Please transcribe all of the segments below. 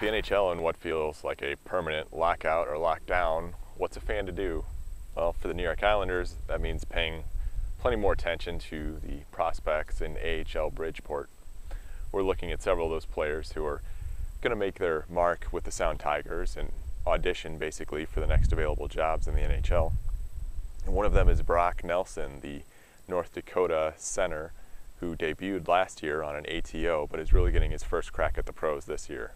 With the NHL and what feels like a permanent lockout or lockdown, what's a fan to do? Well, for the New York Islanders, that means paying plenty more attention to the prospects in AHL Bridgeport. We're looking at several of those players who are going to make their mark with the Sound Tigers and audition basically for the next available jobs in the NHL. And one of them is Brock Nelson, the North Dakota center who debuted last year on an ATO but is really getting his first crack at the pros this year.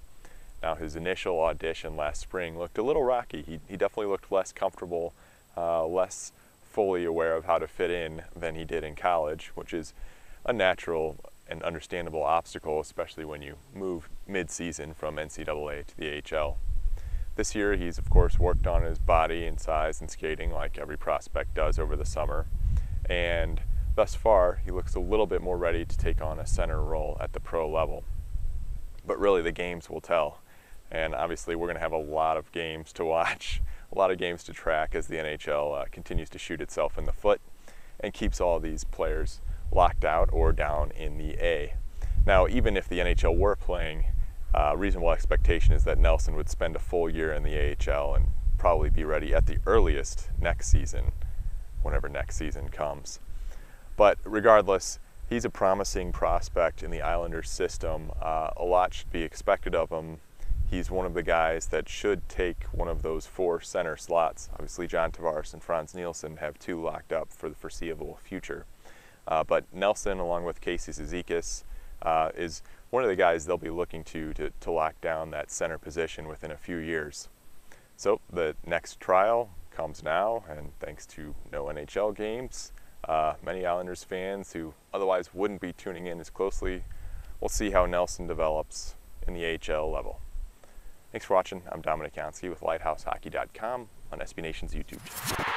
Now, his initial audition last spring looked a little rocky. He definitely looked less comfortable, less fully aware of how to fit in than he did in college, which is a natural and understandable obstacle, especially when you move mid-season from NCAA to the AHL. This year, he's of course worked on his body and size and skating like every prospect does over the summer, and thus far, he looks a little bit more ready to take on a center role at the pro level. But really, the games will tell. And obviously we're going to have a lot of games to watch, a lot of games to track as the NHL continues to shoot itself in the foot and keeps all these players locked out or down in the A. Now, even if the NHL were playing, reasonable expectation is that Nelson would spend a full year in the AHL and probably be ready at the earliest next season, whenever next season comes. But regardless, he's a promising prospect in the Islanders system. A lot should be expected of him. He's one of the guys that should take one of those 4 center slots. Obviously, John Tavares and Franz Nielsen have 2 locked up for the foreseeable future. But Nelson, along with Casey Cizikas, is one of the guys they'll be looking to lock down that center position within a few years. So the next trial comes now, and thanks to no NHL games, many Islanders fans who otherwise wouldn't be tuning in as closely will see how Nelson develops in the AHL level. Thanks for watching. I'm Dominic Yansky with LighthouseHockey.com on SB Nation's YouTube channel.